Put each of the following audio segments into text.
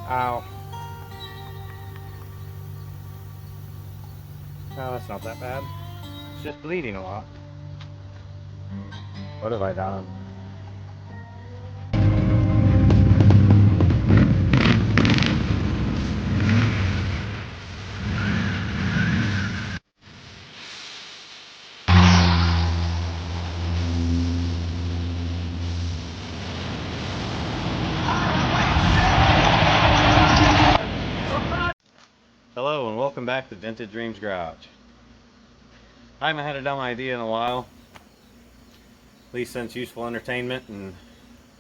Ow. No, that's not that bad. It's just bleeding a lot. What have I done? Hello and welcome back to Dented Dreams Garage. I haven't had a dumb idea in a while, at least since Useful Entertainment and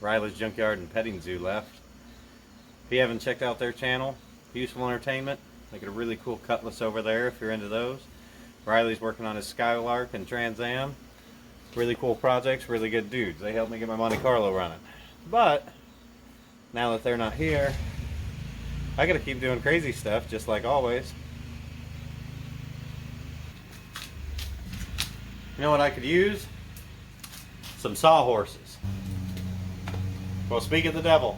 Riley's Junkyard and Petting Zoo left. If you haven't checked out their channel, Useful Entertainment, they got a really cool cutlass over there if you're into those. Riley's working on his Skylark and Trans Am. Really cool projects, really good dudes. They helped me get my Monte Carlo running. But now that they're not here, I gotta keep doing crazy stuff, just like always. You know what I could use? Some sawhorses. Well, speak of the devil,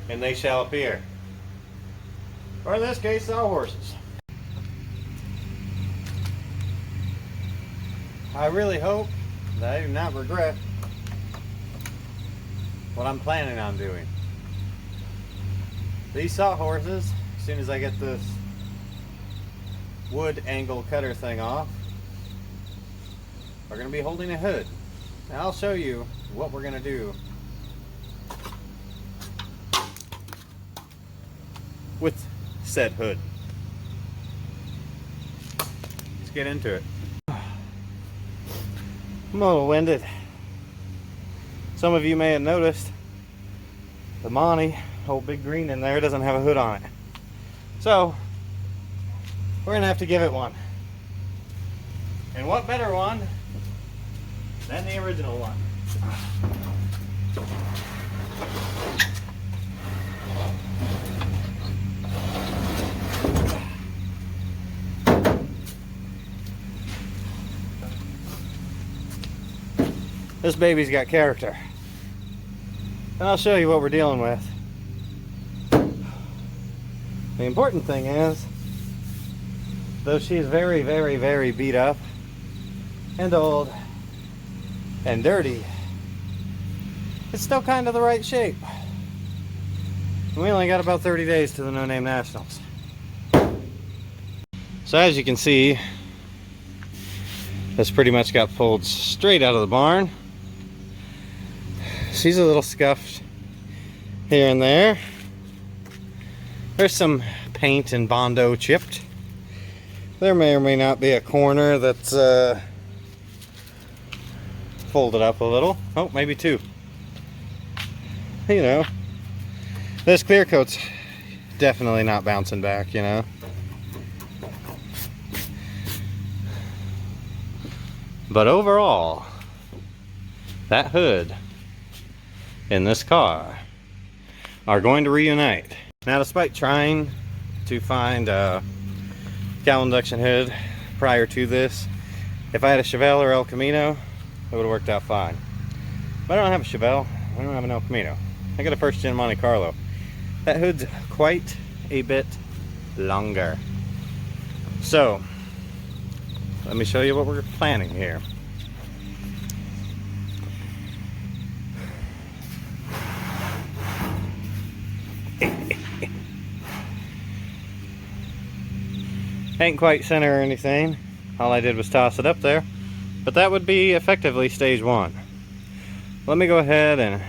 and they shall appear. Or in this case, sawhorses. I really hope that I do not regret what I'm planning on doing. These sawhorses, as soon as I get this wood angle cutter thing off, are going to be holding a hood. And I'll show you what we're going to do with said hood. Let's get into it. I'm a little winded. Some of you may have noticed the Monte, old big green in there, doesn't have a hood on it. So we're gonna have to give it one. And what better one than the original one? This baby's got character. And I'll show you what we're dealing with. The important thing is, though she is very, very, very beat up and old and dirty, it's still kind of the right shape. And we only got about 30 days to the No Name Nationals. So as you can see, this pretty much got pulled straight out of the barn. She's a little scuffed here and there. There's some paint and Bondo chipped. There may or may not be a corner that's folded up a little. Oh, maybe two. You know, this clear coat's definitely not bouncing back, you know. But overall, that hood in this car are going to reunite. Now, despite trying to find a COWL induction hood prior to this, if I had a Chevelle or El Camino, it would have worked out fine. But I don't have a Chevelle, I don't have an El Camino. I got a first gen Monte Carlo. That hood's quite a bit longer. So, let me show you what we're planning here. Ain't quite center or anything. All I did was toss it up there. But that would be effectively stage one. Let me go ahead and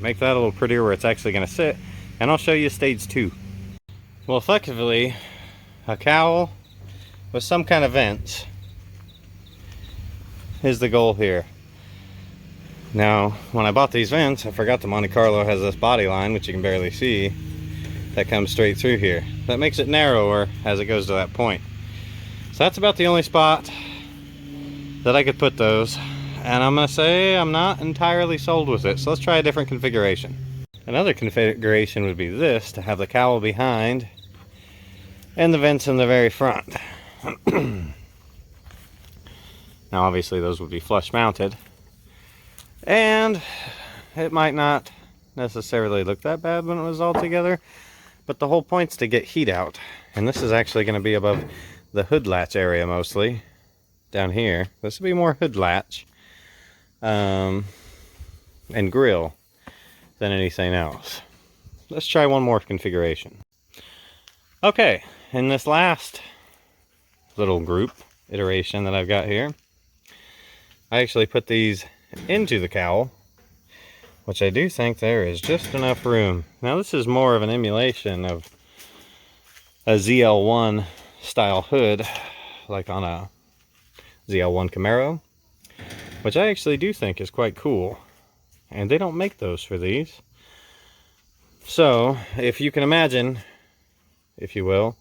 make that a little prettier where it's actually going to sit. And I'll show you stage two. Well, effectively, a COWL with some kind of vents is the goal here. Now, when I bought these vents, I forgot the Monte Carlo has this body line, which you can barely see, that comes straight through here. That makes it narrower as it goes to that point. So that's about the only spot that I could put those. And I'm going to say I'm not entirely sold with it. So let's try a different configuration. Another configuration would be this, to have the COWL behind and the vents in the very front. Now obviously those would be flush mounted, and it might not necessarily look that bad when it was all together, But the whole point's to get heat out. And this is actually going to be above the hood latch area mostly. Down here. This will be more hood latch. And grill than anything else. Let's try one more configuration. Okay, in this last little group iteration that I've got here, I actually put these into the cowl, which I do think there is just enough room. Now this is more of an emulation of a ZL1 style hood, like on a ZL1 Camaro, which I actually do think is quite cool. And they don't make those for these. So, if you can imagine, if you will,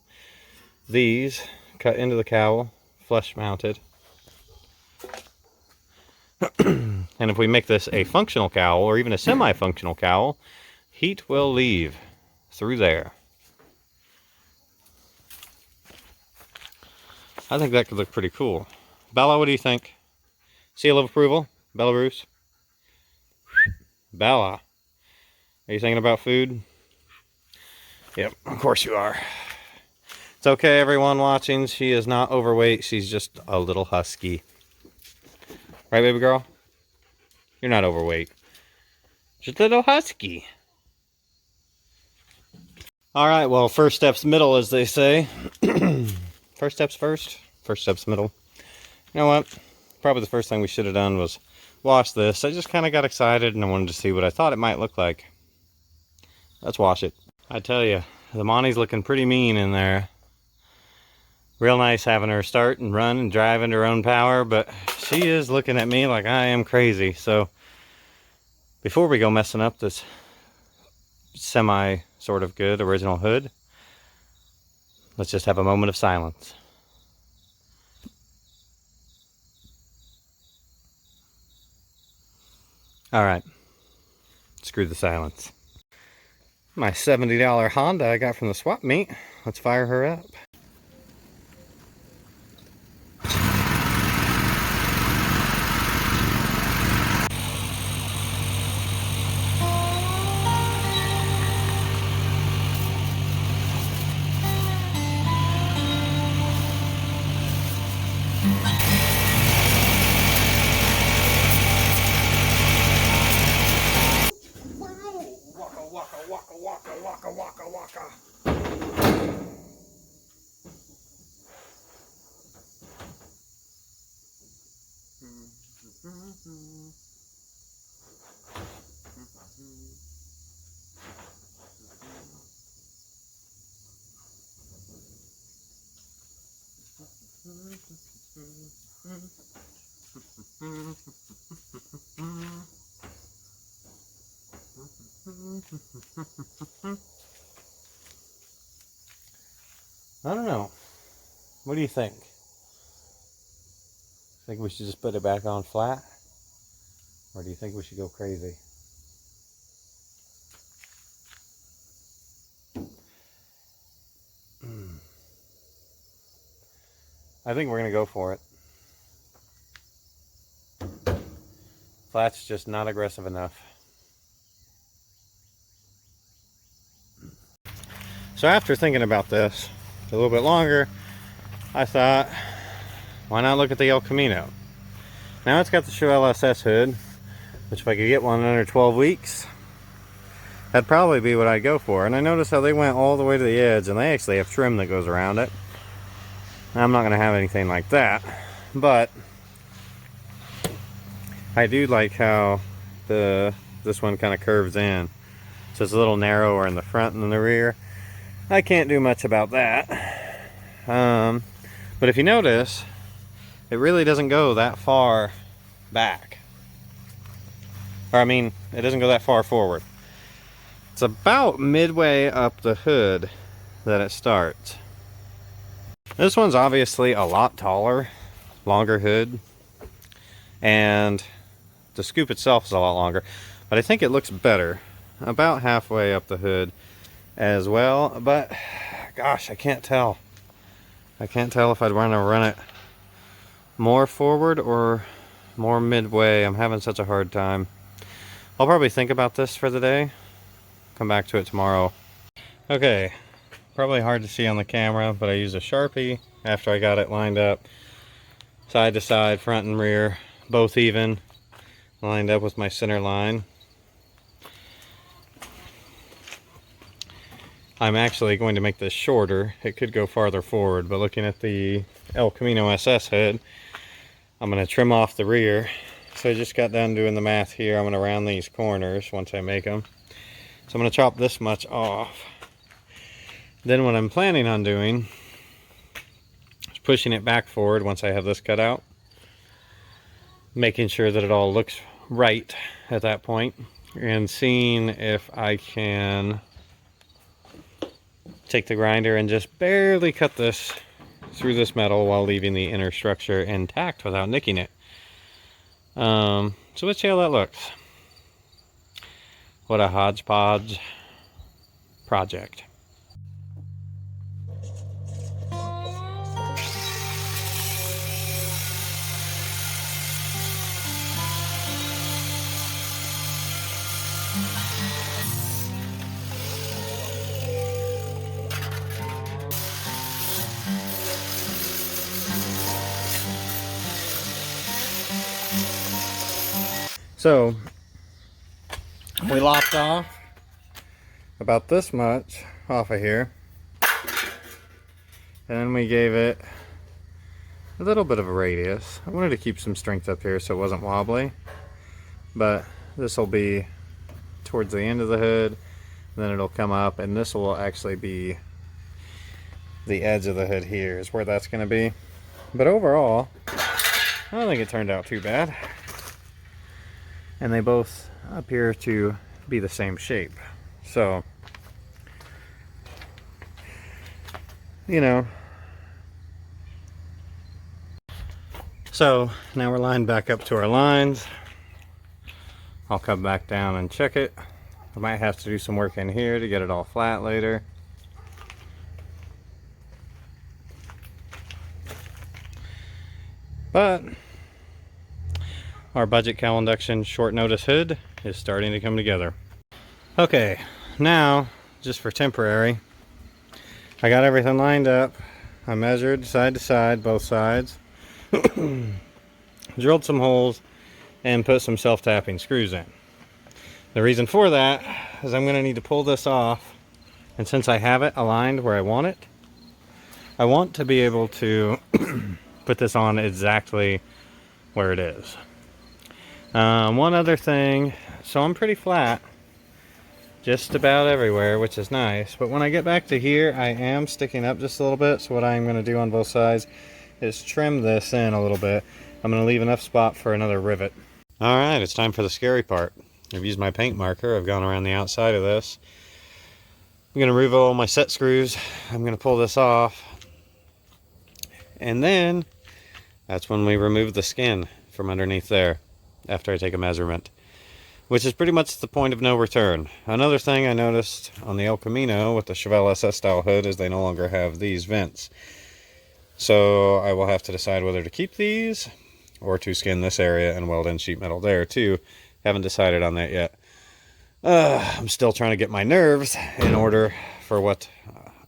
these cut into the cowl, flush mounted. And if we make this a functional cowl, or even a semi-functional cowl, heat will leave through there. I think that could look pretty cool. Bella, what do you think? Seal of approval? Belarus? Bella, are you thinking about food? Yep, of course you are. It's okay, everyone watching. She is not overweight. She's just a little husky. Right, baby girl? You're not overweight. Just a little husky. Alright, well, first step's middle, as they say. First step's first. First step's middle. You know what? Probably the first thing we should have done was wash this. I just kind of got excited and I wanted to see what I thought it might look like. Let's wash it. I tell you, the Monte's looking pretty mean in there. Real nice having her start and run and drive into her own power, but she is looking at me like I am crazy. So before we go messing up this semi sort of good original hood, let's just have a moment of silence. Alright, screw the silence. My $70 Honda I got from the swap meet. Let's fire her up. I don't know. What do you think? Think we should just put it back on flat? Or do you think we should go crazy? I think we're going to go for it. Flat's just not aggressive enough. So after thinking about this a little bit longer, I thought, why not look at the El Camino? Now it's got the Show LSS hood, which if I could get one under 12 weeks, that'd probably be what I'd go for. And I noticed how they went all the way to the edge, and they actually have trim that goes around it. I'm not going to have anything like that, but I do like how this one kind of curves in. So it's a little narrower in the front and in the rear. I can't do much about that. But if you notice, it really doesn't go that far back. Or I mean, it doesn't go that far forward. It's about midway up the hood that it starts. This one's obviously a lot taller, longer hood, and the scoop itself is a lot longer, but I think it looks better about halfway up the hood as well. But gosh, I can't tell. I can't tell if I'd want to run it more forward or more midway. I'm having such a hard time. I'll probably think about this for the day, come back to it tomorrow. Okay, probably hard to see on the camera, but I used a Sharpie after I got it lined up side to side, front and rear, both even, lined up with my center line. I'm actually going to make this shorter. It could go farther forward, but looking at the El Camino SS hood, I'm going to trim off the rear. So I just got done doing the math here. I'm going to round these corners once I make them. So I'm going to chop this much off. Then what I'm planning on doing is pushing it back forward once I have this cut out. Making sure that it all looks right at that point. And seeing if I can take the grinder and just barely cut this through this metal while leaving the inner structure intact without nicking it. So let's see how that looks. What a hodgepodge project. So we lopped off about this much off of here, and then we gave it a little bit of a radius. I wanted to keep some strength up here so it wasn't wobbly, but this will be towards the end of the hood, then it'll come up, and this will actually be the edge of the hood here is where that's going to be. But overall, I don't think it turned out too bad. And they both appear to be the same shape. So, you know. So, now we're lined back up to our lines. I'll come back down and check it. I might have to do some work in here to get it all flat later. But our budget COWL induction short notice hood is starting to come together. Okay, now just for temporary, I got everything lined up. I measured side to side, both sides, drilled some holes, and put some self-tapping screws in. The reason for that is I'm going to need to pull this off, and since I have it aligned where I want it, I want to be able to put this on exactly where it is. One other thing, so I'm pretty flat just about everywhere, which is nice, but when I get back to here I am sticking up just a little bit. So what I'm going to do on both sides is trim this in a little bit. I'm going to leave enough spot for another rivet. Alright, it's time for the scary part. I've used my paint marker. I've gone around the outside of this. I'm going to remove all my set screws. I'm going to pull this off, and then that's when we remove the skin from underneath there after I take a measurement, which is pretty much the point of no return. Another thing I noticed on the El Camino with the Chevelle SS style hood is they no longer have these vents. So I will have to decide whether to keep these or to skin this area and weld in sheet metal there too. Haven't decided on that yet. I'm still trying to get my nerves in order for what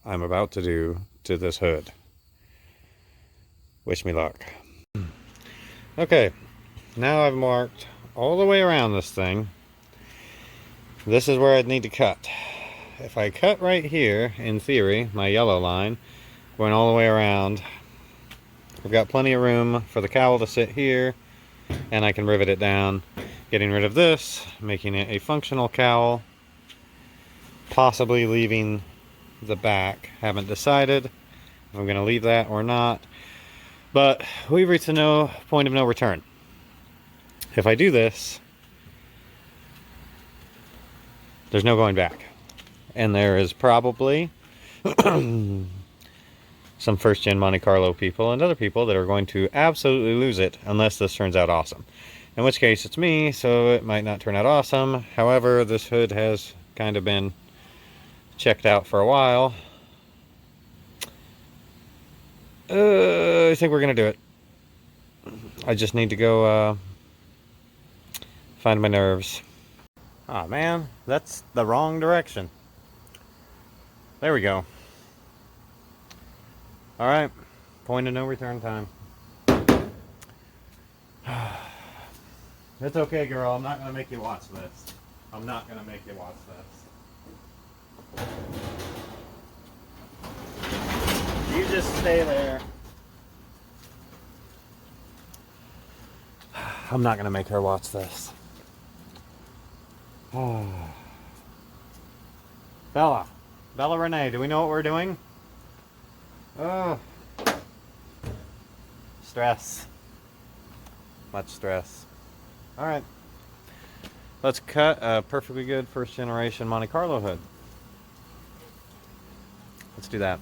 I'm about to do to this hood. Wish me luck. Okay, now I've marked all the way around this thing. This is where I'd need to cut. If I cut right here, in theory, my yellow line, going all the way around, I've got plenty of room for the COWL to sit here, and I can rivet it down, getting rid of this, making it a functional COWL, possibly leaving the back. Haven't decided if I'm going to leave that or not. But we've reached the point of no return. If I do this, there's no going back. And there is probably some first-gen Monte Carlo people and other people that are going to absolutely lose it unless this turns out awesome. In which case it's me, so it might not turn out awesome. However, this hood has kind of been checked out for a while. I think we're going to do it. I just need to go find my nerves. Ah, man, that's the wrong direction. There we go. Alright, point of no return time. It's okay, girl. I'm not going to make you watch this. I'm not going to make you watch this. You just stay there. I'm not going to make her watch this. Bella. Bella Renee, do we know what we're doing? Oh. Stress. Much stress. Alright. Let's cut a perfectly good first generation Monte Carlo hood. Let's do that.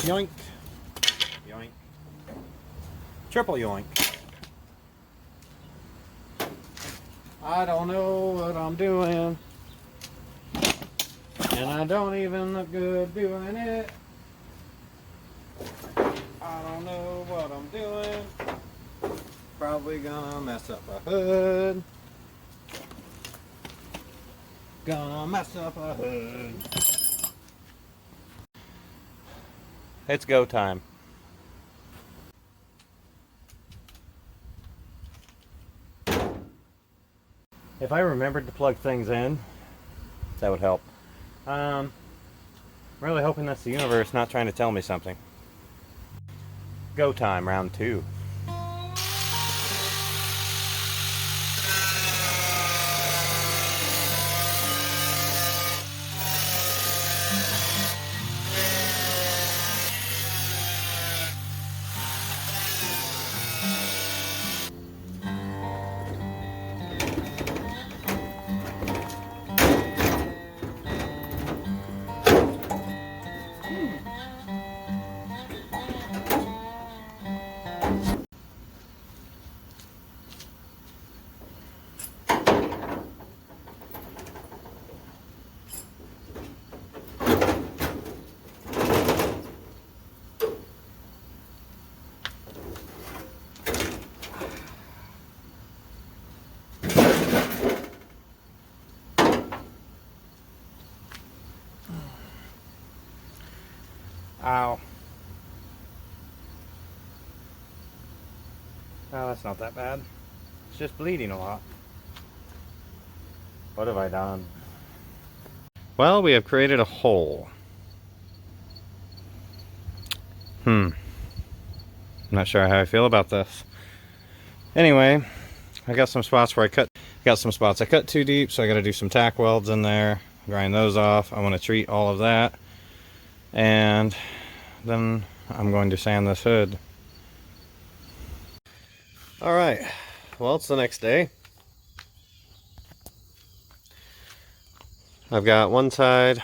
Yoink. Yoink. Triple yoink. I don't know what I'm doing. And I don't even look good doing it. I don't know what I'm doing. Probably gonna mess up a hood. Gonna mess up a hood. It's go time. If I remembered to plug things in, that would help. I'm really hoping that's the universe not trying to tell me something. Go time, round 2. Ow. Oh, that's not that bad. It's just bleeding a lot. What have I done? Well, we have created a hole. I'm not sure how I feel about this. Anyway, I got some spots where I cut too deep, so I got to do some tack welds in there, grind those off. I want to treat all of that, and then I'm going to sand this hood. Alright, well, it's the next day. I've got one side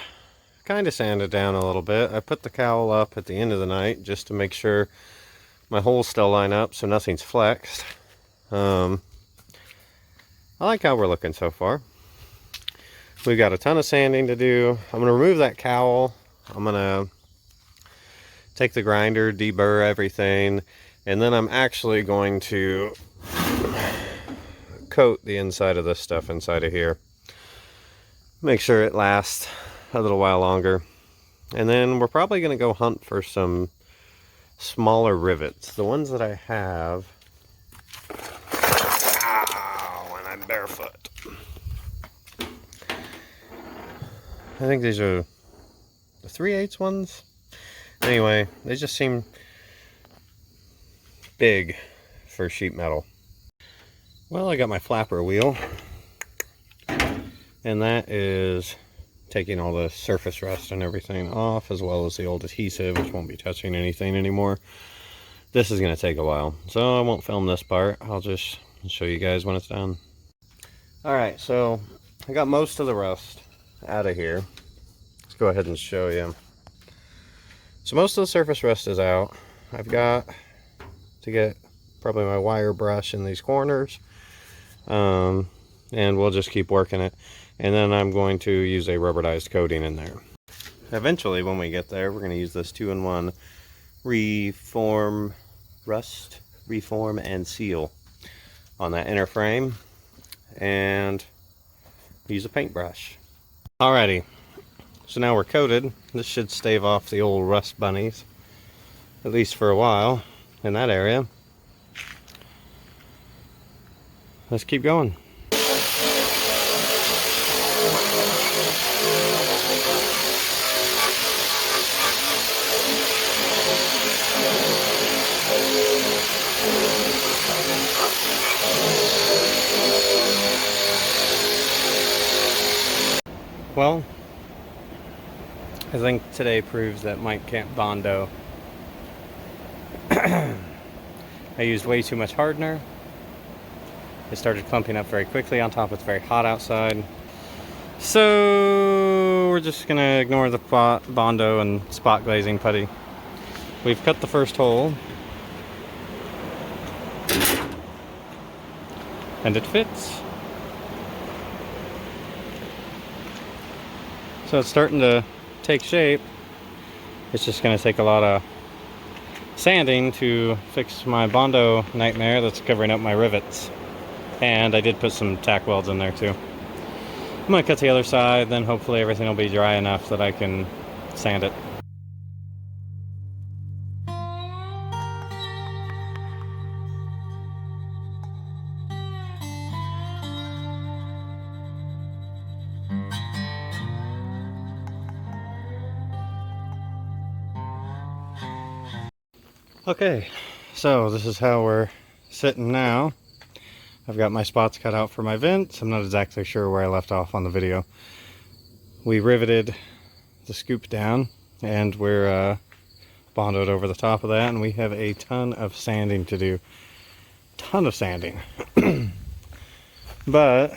kind of sanded down a little bit. I put the cowl up at the end of the night just to make sure my holes still line up so nothing's flexed. I like how we're looking so far. We've got a ton of sanding to do. I'm going to remove that cowl. I'm going to take the grinder, deburr everything, and then I'm actually going to coat the inside of this stuff inside of here. Make sure it lasts a little while longer. And then we're probably going to go hunt for some smaller rivets. The ones that I have... Ow, and I'm barefoot. I think these are the 3/8 ones. Anyway, they just seem big for sheet metal. Well, I got my flapper wheel, and that is taking all the surface rust and everything off, as well as the old adhesive, which won't be touching anything anymore. This is going to take a while, so I won't film this part. I'll just show you guys when it's done. Alright, so I got most of the rust out of here. Let's go ahead and show you. So most of the surface rust is out. I've got to get probably my wire brush in these corners, and we'll just keep working it. And then I'm going to use a rubberized coating in there. Eventually, when we get there, we're going to use this 2-in-1 reform and seal on that inner frame, and use a paintbrush. Alrighty, so now we're coated. This should stave off the old rust bunnies, at least for a while, in that area. Let's keep going. Well, I think today proves that Mike can't Bondo. I used way too much hardener. It started clumping up very quickly. On top, it's very hot outside. So we're just gonna ignore the Bondo and spot glazing putty. We've cut the first hole. And it fits. So it's starting to take shape. It's just going to take a lot of sanding to fix my Bondo nightmare that's covering up my rivets. And I did put some tack welds in there too. I'm going to cut the other side, then hopefully everything will be dry enough that I can sand it. Okay, so this is how we're sitting now. I've got my spots cut out for my vents. I'm not exactly sure where I left off on the video. We riveted the scoop down and we're bonded over the top of that, and we have a ton of sanding to do. Ton of sanding. But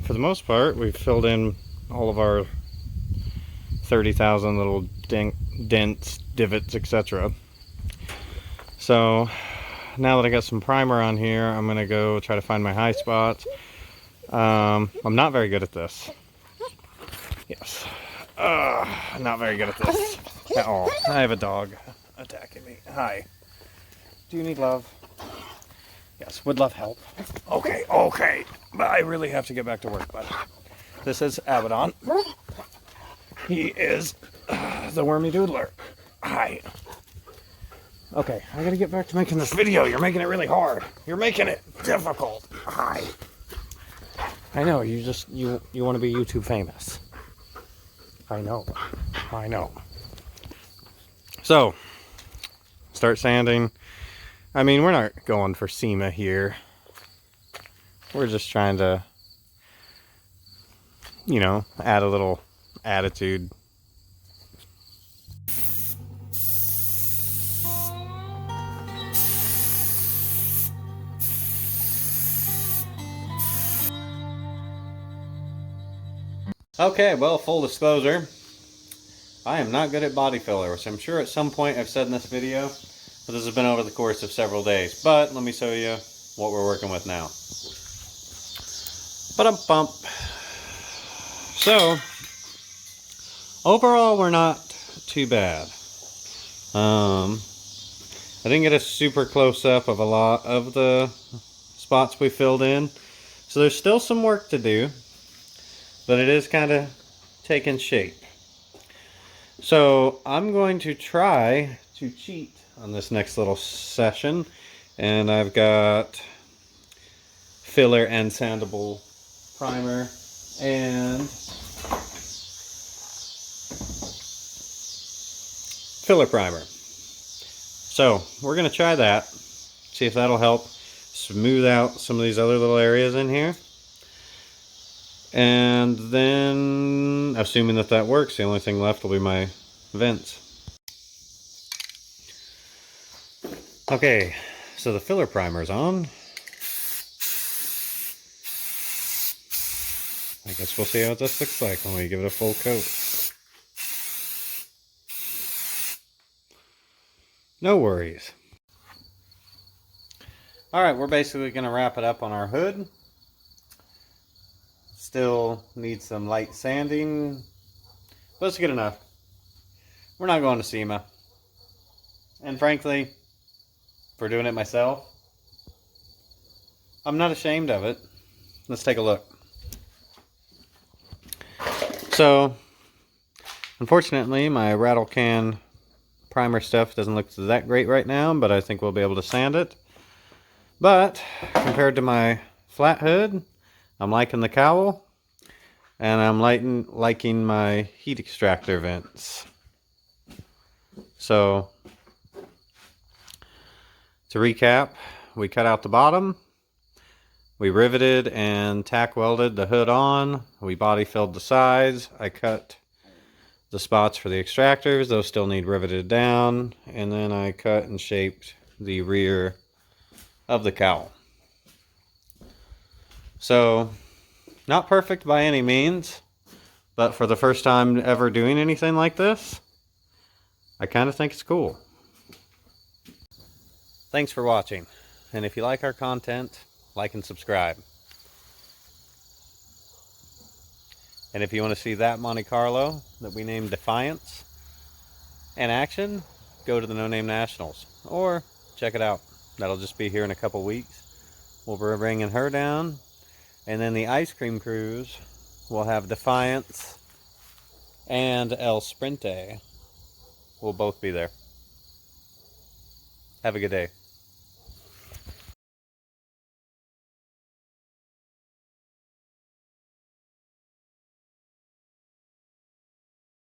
for the most part, we've filled in all of our 30,000 little dents, divots, etc. So now that I got some primer on here, I'm gonna go try to find my high spots. I'm not very good at this. Yes. Not very good at this at all. I have a dog attacking me. Hi. Do you need love? Yes, would love help. Okay, okay. But I really have to get back to work, bud. This is Abaddon. He is the wormy doodler. Hi. Okay, I gotta get back to making this video. You're making it really hard. You're making it difficult. Hi. I know, you want to be YouTube famous. I know. I know. So, start sanding. I mean, we're not going for SEMA here. We're just trying to, you know, add a little attitude. Okay, well, full disclosure, I am not good at body filler, which I'm sure at some point I've said in this video, but this has been over the course of several days. But let me show you what we're working with now. Ba-dum-bump. So, overall, we're not too bad. I didn't get a super close-up of a lot of the spots we filled in, so there's still some work to do. But it is kind of taking shape. So I'm going to try to cheat on this next little session. And I've got filler and sandable primer and filler primer. So we're going to try that. See if that'll help smooth out some of these other little areas in here. And then, assuming that that works, the only thing left will be my vents. Okay, so the filler primer's on. I guess we'll see how this looks like when we give it a full coat. No worries. Alright, we're basically going to wrap it up on our hood. Still need some light sanding, but it's good enough. We're not going to SEMA. And frankly, for doing it myself, I'm not ashamed of it. Let's take a look. So, unfortunately, my rattle can primer stuff doesn't look that great right now, but I think we'll be able to sand it. But, compared to my flat hood, I'm liking the COWL, and I'm liking my heat extractor vents. So, to recap, we cut out the bottom, we riveted and tack welded the hood on, we body filled the sides, I cut the spots for the extractors, those still need riveted down, and then I cut and shaped the rear of the COWL. So, not perfect by any means, but for the first time ever doing anything like this, I kind of think it's cool. Thanks for watching, and if you like our content, like and subscribe. And if you want to see that Monte Carlo that we named Defiance in action, go to the No Name Nationals, or check it out. That'll just be here in a couple weeks. We'll be bringing her down, and then the ice cream cruise will have Defiance and El Sprinte. We'll both be there. Have a good day.